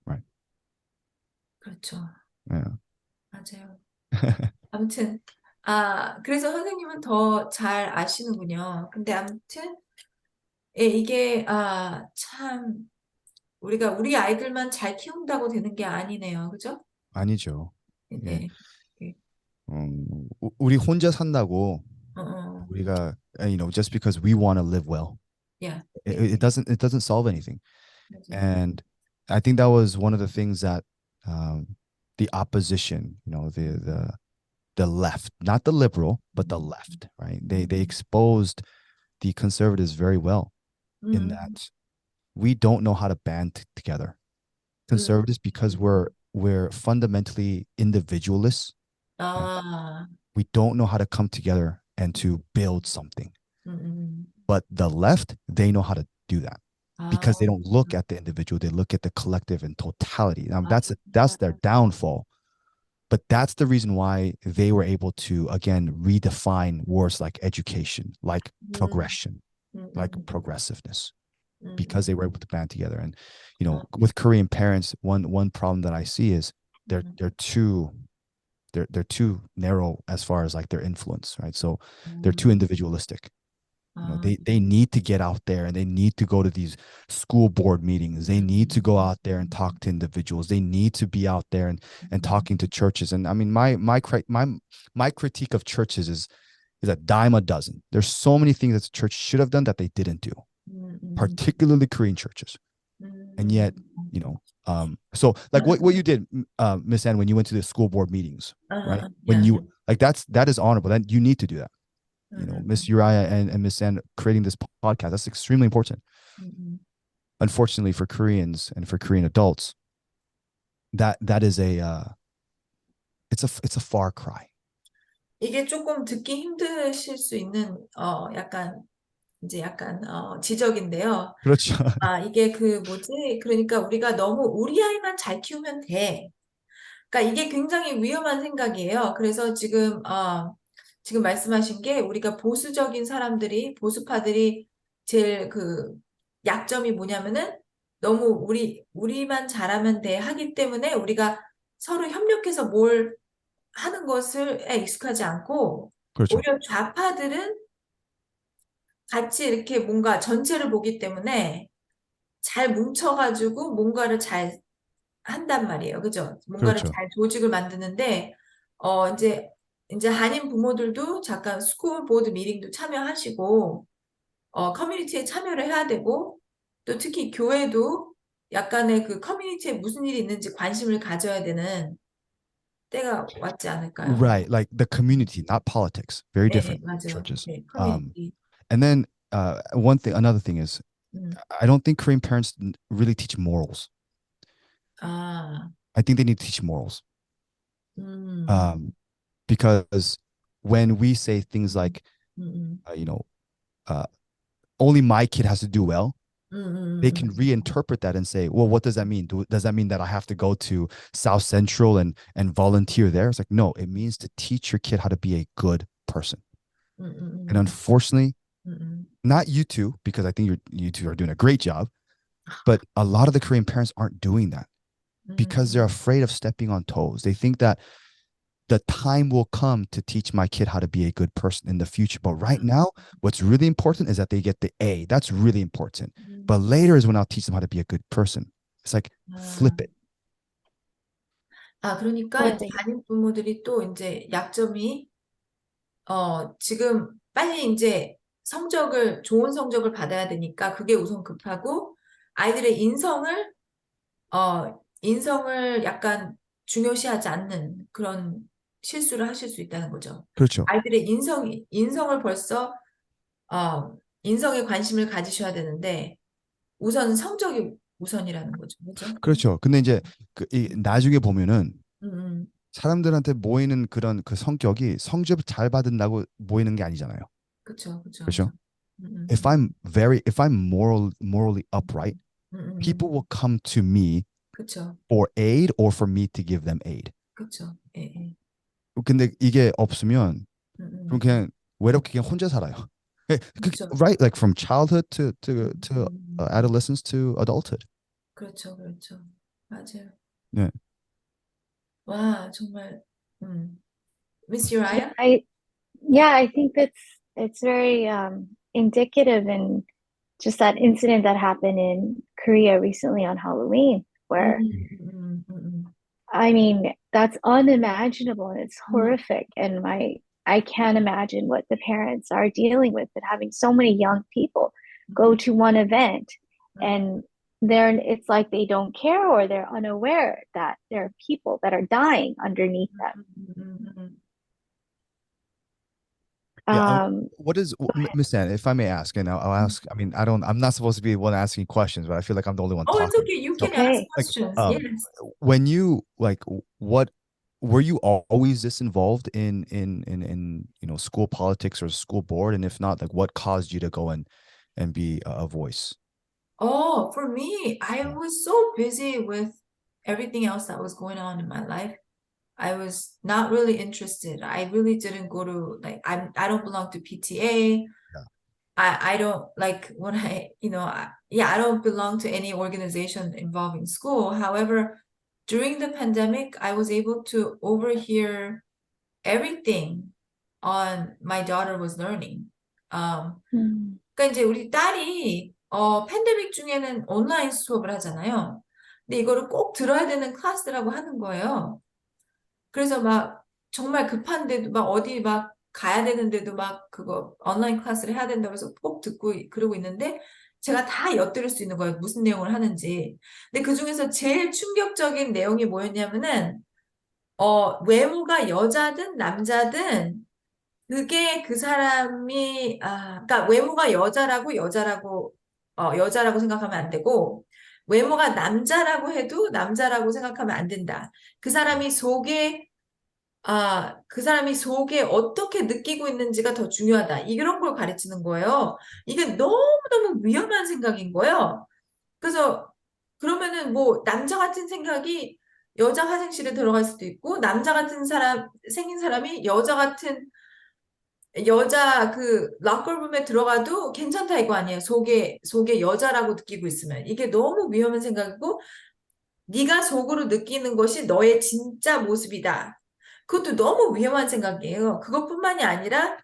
right. 그렇죠. Yeah. 맞아요. 아무튼 그래서 선생님은 더 잘 아시는군요. 근데 아무튼 예, 이게 참 우리가 우리 아이들만 잘 키운다고 되는 게 아니네요. 그죠? 아니죠. 예. 네. 네. 우리 혼자 산다고 어, 어. 우리가 just because we want to live well, 야, it, 네. it doesn't solve anything. 맞아요. And I think that was one of the things that the opposition, the left, not the liberal, but the 음, left, right? They 음, exposed the conservatives very well in 음, that we don't know how to band together. 음, Conservatives, because we're fundamentally individualists, right? 아, We don't know how to come together and to build something. 음, 음. But the left, they know how to do that 아, because they don't look at the individual; they look at the collective and totality. Now, 아, that's their downfall. But that's the reason why they were able to again redefine words like education, like 음, progression, like 음, progressiveness, because 음, they were able to band together. And 아, with Korean parents, one problem that I see is they're 음, they're too they're too narrow as far as like their influence, right? So they're 음, too individualistic. 아, They need to get out there and they need to go to these school board meetings. They need to go out there and talk to individuals. They need to be out there and talking to churches. And I mean, my critique of churches is a dime a dozen. There's so many things that the church should have done that they didn't do, 음, 음, particularly Korean churches. And 음. yet, so like what you did, Miss Ann, when you went to the school board meetings, right? When 야, you like that is honorable. That you need to do that. 음, Miss Uriah and Miss Ann creating this podcast. That's extremely important. 음. Unfortunately for Koreans and for Korean adults, that is it's a far cry. 이게 조금 듣기 힘드실 수 있는 약간 이제 약간 지적인데요. 그렇죠. 이게 그 뭐지? 그러니까 우리가 너무 우리 아이만 잘 키우면 돼. 그러니까 이게 굉장히 위험한 생각이에요. 그래서 지금 말씀하신 게 우리가 보수적인 사람들이, 보수파들이 제일 그 약점이 뭐냐면은 너무 우리만 잘하면 돼 하기 때문에 우리가 서로 협력해서 뭘 하는 것을에 익숙하지 않고 그렇죠. 오히려 좌파들은 같이 이렇게 뭔가 전체를 보기 때문에 잘 뭉쳐가지고 뭔가를 잘 한단 말이에요. 그죠? 뭔가를 그렇죠. 잘 조직을 만드는데, 이제 한인 부모들도 잠깐 스쿨 보드 미팅도 참여하시고, 커뮤니티에 참여를 해야 되고, 또 특히 교회도 약간의 그 커뮤니티에 무슨 일이 있는지 관심을 가져야 되는 때가 왔지 않을까요? Right. Like the community, not politics. Very 네, different 맞아요. churches. 네, 커뮤니티. And then another thing is 음. I don't think Korean parents really teach morals. 아, I think they need to teach morals. 음, Um, because when we say things like, 음, you know, uh, only my kid has to do well, 음, they can 음, reinterpret that and say, well, what does that mean? Does that mean that I have to go to South Central and volunteer there? It's like, no, it means to teach your kid how to be a good person. 음, And 음, unfortunately, 음, not you two, because I think you two are doing a great job, but a lot of the Korean parents aren't doing that because they're 음, afraid of stepping on toes. They think that the time will come to teach my kid how to be a good person in the future. But right now, what's really important is that they get the A. That's really important. But 음. later is when I'll teach them how to be a good person. It's like 아, flip it. 그러니까 Right. 담임 부모들이 또 이제 약점이 지금 빨리 이제 좋은 성적을 받아야 되니까 그게 우선 급하고 아이들의 인성을 약간 중요시하지 않는 그런 실수를 하실 수 있다는 거죠. 그렇죠. 아이들의 인성을 벌써, 인성에 관심을 가지셔야 되는데 우선 성적이 우선이라는 거죠. 그죠? 그렇죠. 근데 이제 나중에 보면은 음, 음. 사람들한테 모이는 그런 그 성격이 성적을 잘 받은다고 모이는 게 아니잖아요. 그쵸, 그쵸, 그쵸. 그렇죠? If I'm morally upright, people will come to me 그쵸, for aid or for me to give them aid. 그쵸. 예, 예. 근데 이게 없으면 음, 그럼 음. 그냥 외롭게 그냥 혼자 살아요. 그쵸. Right? Like from childhood to 음. adolescence to adulthood. 그렇죠, 그렇죠. 맞아요. 네. 와, 정말, 미스 Yeah, 유라야? I think it's very indicative in just that incident that happened in Korea recently on Halloween, 음, where 음, 음, I mean, that's unimaginable and it's 음, horrific. And I can't imagine what the parents are dealing with and having so many young people go 음, to one event 음, and it's like they don't care or they're unaware that there are people that are dying underneath them. 음. Yeah. Um, What is go ahead. Miss Anna, if I may ask, and I'll ask. I mean, I'm not supposed to be the one asking questions, but I feel like I'm the only one Oh, it's talking. okay. You So, can ask Okay. like, questions. Yes. when you like, what were you always this involved in school politics or school board, and if not, like, what caused you to go and be a voice? Oh, for me, I Yeah. was so busy with everything else that was going on in my life. I was not really interested. I really didn't go to like I don't belong to PTA. Yeah. I don't like when I don't belong to any organization involving school. However, during the pandemic, I was able to overhear everything on my daughter was learning. Um, Mm. 그러니까 이제 우리 딸이 팬데믹 중에는 온라인 수업을 하잖아요. 근데 이거를 꼭 들어야 되는 클래스라고 하는 거예요. 그래서 막 정말 급한데도 막 어디 막 가야 되는데도 막 그거 온라인 클래스를 해야 된다고 해서 꼭 듣고 그러고 있는데 제가 다 엿들을 수 있는 거예요. 무슨 내용을 하는지. 근데 그중에서 제일 충격적인 내용이 뭐였냐면은 외모가 여자든 남자든 그게 그 사람이 그러니까 외모가 여자라고 생각하면 안 되고 외모가 남자라고 해도 남자라고 생각하면 안 된다. 그 사람이 속에 그 사람이 속에 어떻게 느끼고 있는지가 더 중요하다. 이런 걸 가르치는 거예요. 이게 너무너무 위험한 생각인 거예요. 그래서 그러면은 뭐 남자 같은 생각이 여자 화장실에 들어갈 수도 있고 남자 같은 생긴 사람이 여자 그 락커룸에 들어가도 괜찮다 이거 아니에요. 속에 여자라고 느끼고 있으면 이게 너무 위험한 생각이고 네가 속으로 느끼는 것이 너의 진짜 모습이다. 그것도 너무 위험한 생각이에요. 그것뿐만이 아니라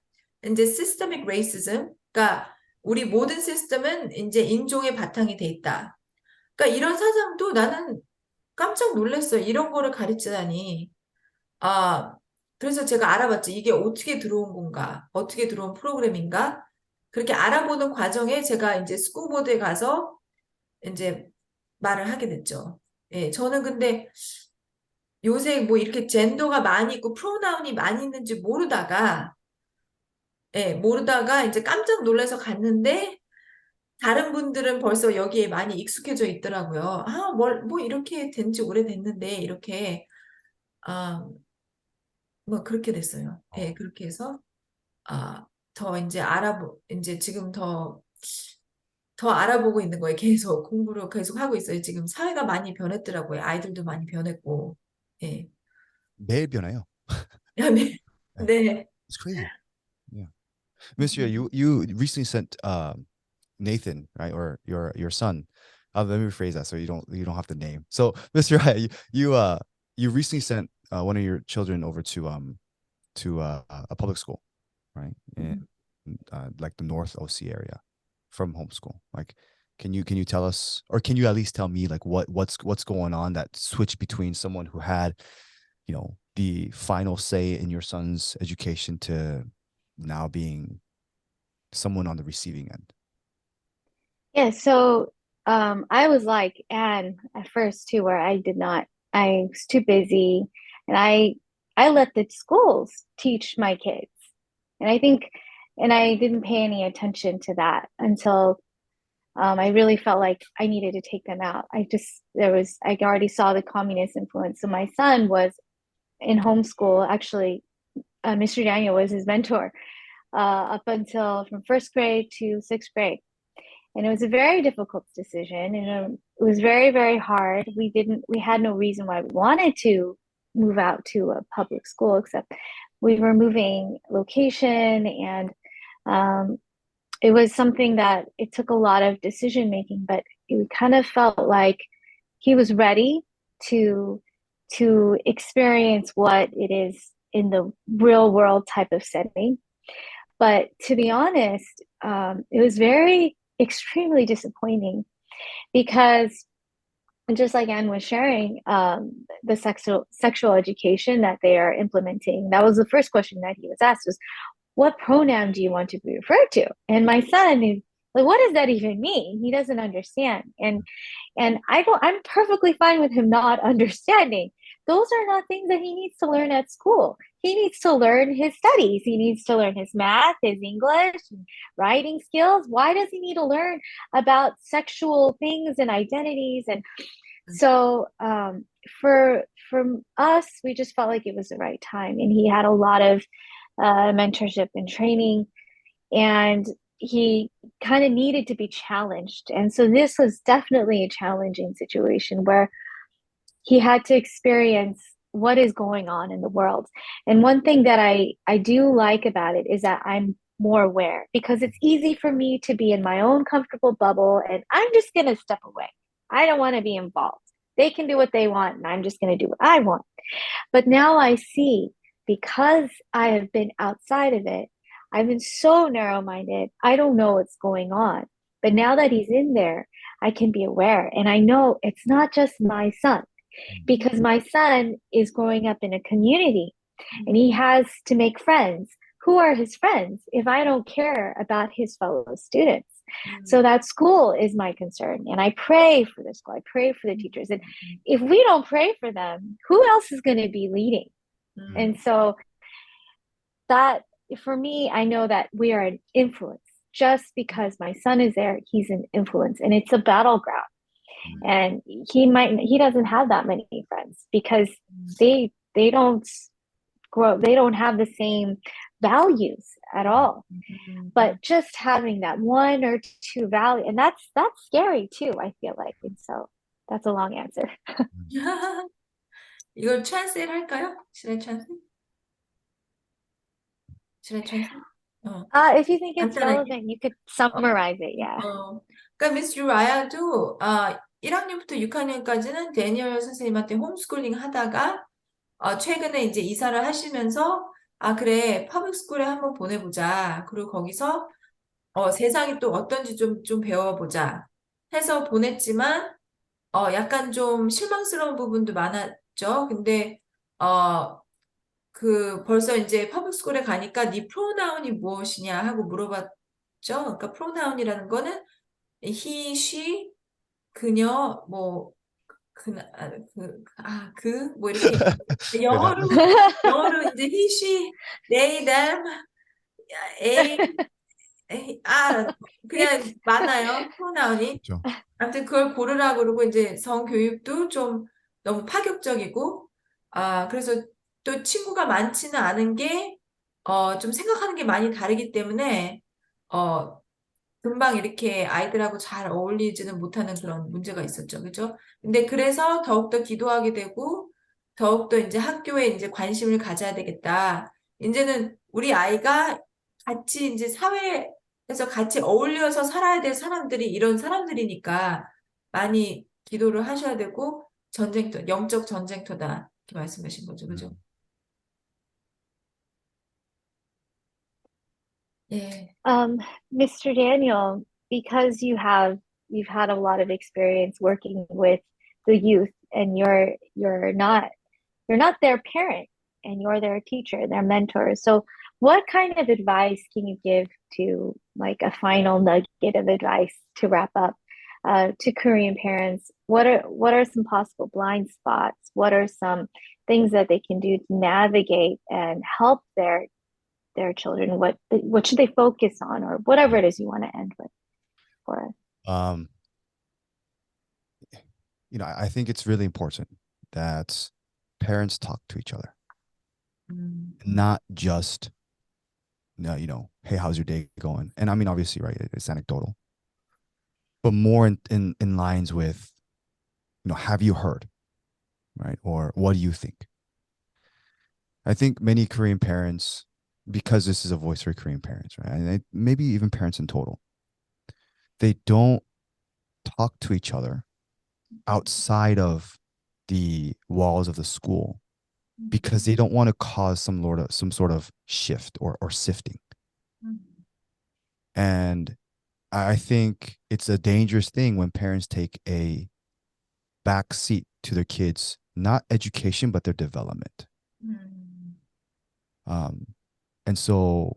이제 systemic racism, 그러니까 우리 모든 시스템은 이제 인종의 바탕이 돼 있다. 그러니까 이런 사상도 나는 깜짝 놀랐어요. 이런 거를 가르치다니. 아, 그래서 제가 알아봤죠. 이게 어떻게 들어온 건가? 어떻게 들어온 프로그램인가? 그렇게 알아보는 과정에 제가 이제 스쿠보드에 가서 이제 말을 하게 됐죠. 예, 저는 근데 요새 뭐 이렇게 젠더가 많이 있고 프로나운이 많이 있는지 모르다가 이제 깜짝 놀라서 갔는데 다른 분들은 벌써 여기에 많이 익숙해져 있더라고요. 뭐 이렇게 된지 오래됐는데, 이렇게, 아, 뭐 그렇게 됐어요. 예, 어, 그렇게 해서, 아, 이제 지금 더 알아보고 있는 거예요. 계속 공부를 계속 하고 있어요. 지금 사회가 많이 변했더라고요. 아이들도 많이 변했고. 예. 매일 변해요. 네. 네. 네. It's crazy. Yeah. Monsieur, 음. you recently sent Nathan, right, or your son. Let me rephrase that so you don't have the name. So, Mr. Rai, you recently sent one of your children over to a public school, right, in like the North OC area from homeschool. Like, can you tell us, or can you at least tell me, like what's going on, that switch between someone who had, the final say in your son's education to now being someone on the receiving end? Yeah, so I was like Anne at first too, where I was too busy and I let the schools teach my kids. And I think, and I didn't pay any attention to that until I really felt like I needed to take them out. I already saw the communist influence. So my son was in homeschool. Actually, Mr. Daniel was his mentor up until from first grade to sixth grade. And it was a very difficult decision. And it was very, very hard. We had no reason why we wanted to move out to a public school, except we were moving location and um, it was something that it took a lot of decision making, but it kind of felt like he was ready to experience what it is in the real world type of setting. But to be honest, it was very extremely disappointing because just like Anne was sharing, the sexual education that they are implementing, that was the first question that he was asked was, what pronoun do you want to be referred to? And my son is like, what does that even mean? He doesn't understand. And I'm perfectly fine with him not understanding. Those are not things that he needs to learn at school. He needs to learn his studies. He needs to learn his math, his English, writing skills. Why does he need to learn about sexual things and identities? And so for us, we just felt like it was the right time. And he had a lot of mentorship and training, and he kind of needed to be challenged. And so this was definitely a challenging situation where he had to experience what is going on in the world. And one thing that I do like about it is that I'm more aware because it's easy for me to be in my own comfortable bubble and I'm just going to step away. I don't want to be involved. They can do what they want and I'm just going to do what I want. But now I see, because I have been outside of it, I've been so narrow minded. I don't know what's going on. But now that he's in there, I can be aware. And I know it's not just my son, because my son is growing up in a community and he has to make friends. Who are his friends if I don't care about his fellow students? So that school is my concern. And I pray for the school, I pray for the teachers. And if we don't pray for them, who else is going to be leading? 음. And so that, for me, I know that we are an influence. Just because my son is there, he's an influence, and it's a battleground. And he doesn't have that many friends because they don't they don't have the same values at all. But just having that one or two value, and that's scary too, I feel like. And so that's a long answer. 이걸 translate 할까요? Should I translate? Should I translate? 어, If you think it's 간단하게. relevant, you could 어, summarize it. Yeah. 그러니까 미스 유라야도 1학년부터 6학년까지는 데니얼 선생님한테 홈스쿨링 하다가 최근에 이제 이사를 하시면서 그래 퍼블릭 스쿨에 한번 보내보자. 그리고 거기서 세상이 또 어떤지 좀 배워보자 해서 보냈지만 약간 좀 실망스러운 부분도 많았죠. 근데 벌써 이제 퍼블릭 스쿨에 가니까 네 프로나운이 무엇이냐 하고 물어봤죠. 그러니까 프로나운이라는 거는 he, she, 그녀, 뭐 뭐 이렇게 Yeah, that, 영어로 이제 he, she, they, them, a, 아, 그냥 많아요. 프로나운이. 그렇죠. 아무튼 그걸 고르라고 그러고 이제 성교육도 좀 너무 파격적이고, 그래서 또 친구가 많지는 않은 게, 좀 생각하는 게 많이 다르기 때문에, 어, 금방 이렇게 아이들하고 잘 어울리지는 못하는 그런 문제가 있었죠. 그죠? 근데 그래서 더욱더 기도하게 되고, 더욱더 이제 학교에 이제 관심을 가져야 되겠다. 이제는 우리 아이가 같이 이제 사회에서 같이 어울려서 살아야 될 사람들이 이런 사람들이니까 많이 기도를 하셔야 되고, 전쟁터, 영적 전쟁터다. 이렇게 말씀하신 거죠. 그죠? 음, 예. Mr. Daniel, because you've had a lot of experience working with the youth and you're not their parent and you're their teacher, their mentor. So what kind of advice can you give to like a final nugget of advice to wrap up to Korean parents? What are some possible blind spots? What are some things that they can do to navigate and help their children? What should they focus on, or whatever yeah. it is you want to end with for us? Um, I think it's really important that parents talk to each other, 음, not just, hey, how's your day going? And I mean, obviously, right, it's anecdotal, but more in lines with, have you heard, right? Or what do you think? I think many Korean parents, because this is a voice for Korean parents, right? And maybe even parents in total, they don't talk to each other outside of the walls of the school because they don't want to cause some sort of shift or sifting. 음, And I think it's a dangerous thing when parents take a back seat to their kids, not education, but their development. 음, Um, and so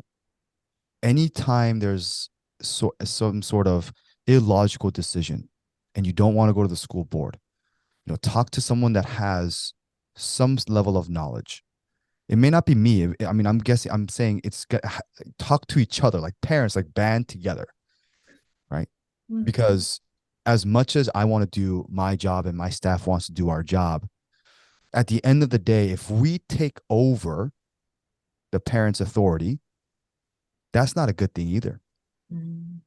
anytime there's some sort of illogical decision and you don't want to go to the school board, talk to someone that has some level of knowledge. It may not be me. I mean, I'm saying talk to each other, like parents, like band together, right? 음, Because as much as I want to do my job and my staff wants to do our job, at the end of the day, if we take over the parents' authority, that's not a good thing either. 음,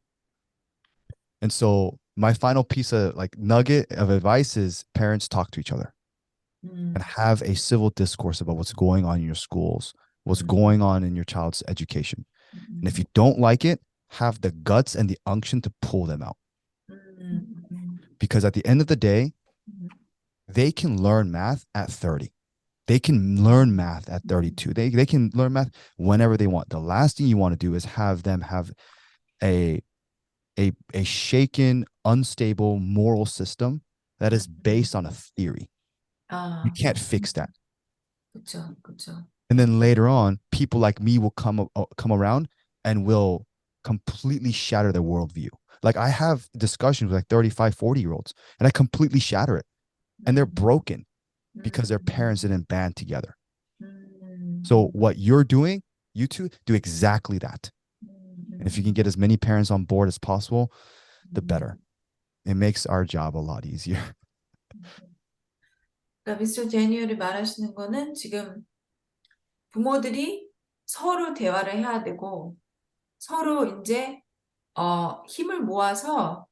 And so my final piece of like nugget of advice is parents talk to each other and 음, have a civil discourse about what's going on in your schools, what's 음, going on in your child's education. And if 음, you don't like it, have the guts and the unction to pull them out. Because at the end of the day, 음, they can learn math at 30. They can learn math at 32. They can learn math whenever they want. The last thing you want to do is have them have a a shaken, unstable moral system that is 음. based on a theory. You 아, can't fix that. 그쵸, 그쵸. And then later on, people like me will come around and will completely shatter their worldview. Like I have discussions with like 35, 40 year olds, and I completely shatter it. And they're 음, broken because their 음, parents didn't band together. So 음, what you're doing, you two do exactly that. And if you can 음, get as many parents on board as possible, the better. 음. It makes our job a lot easier. 그러니까 미스터 제니얼이 말하시는 거는 지금 부모들이 서로 대화를 해야 되고 서로 이제 힘을 모아서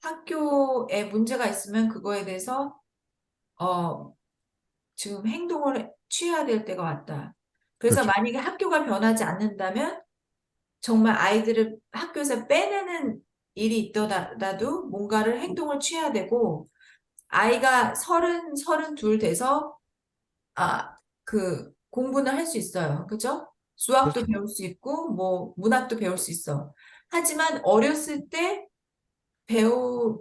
학교에 문제가 있으면 그거에 대해서 어, 지금 행동을 취해야 될 때가 왔다. 그래서 그렇죠. 만약에 학교가 변하지 않는다면 정말 아이들을 학교에서 빼내는 일이 있더라도 뭔가를 행동을 취해야 되고 아이가 서른 둘 돼서 그 공부는 할 수 있어요. 그죠? 수학도 그렇죠. 배울 수 있고 뭐 문학도 배울 수 있어. 하지만 어렸을 때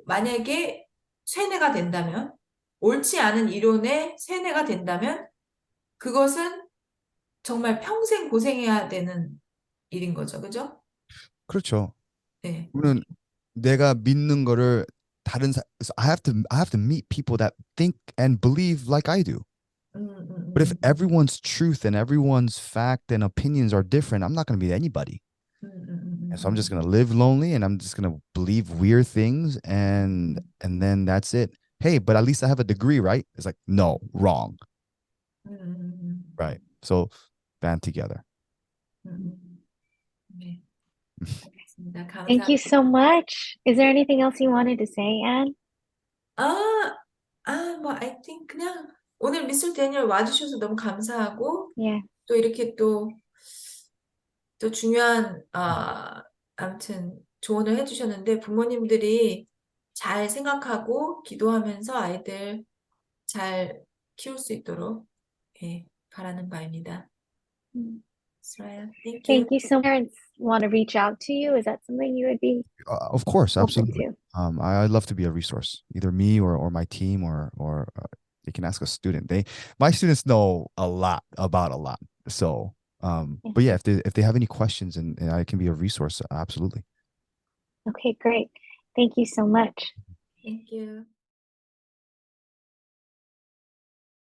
만약에 세뇌가 된다면 옳지 않은 이론에 세뇌가 된다면 그것은 정말 평생 고생해야 되는 일인 거죠. 그죠? 그렇죠. 네. 그러면 내가 믿는 거를 so I have to meet people that think and believe like I do. 음, But if 음, everyone's truth and everyone's fact and opinions are different, I'm not going to meet anybody. And so I'm just gonna live lonely, and I'm just gonna believe weird things, and then that's it. Hey, but at least I have a degree, right? It's like, no, wrong. Right. So band together. 네, 알겠습니다. Thank you 감사합니다. so much. Is there anything else you wanted to say, Anne? 아, 뭐, I think 그냥 오늘 미술 대니얼 와주셔서 너무 감사하고 Yeah. 또 이렇게 또 중요한 아무튼 조언을 해주셨는데 부모님들이 잘 생각하고 기도하면서 아이들 잘 키울 수 있도록 예, 바라는 바입니다. Mm. Israel, thank you. Thank you so much. Parents want to reach out to you. Is that something you would be Of course, open absolutely. to? I'd love to be a resource, either me or my team, or they can ask a student. My students know a lot about a lot. So, Yeah. but yeah, if they have any questions, and I can be a resource, absolutely. Okay, great. Thank you so much. Thank you.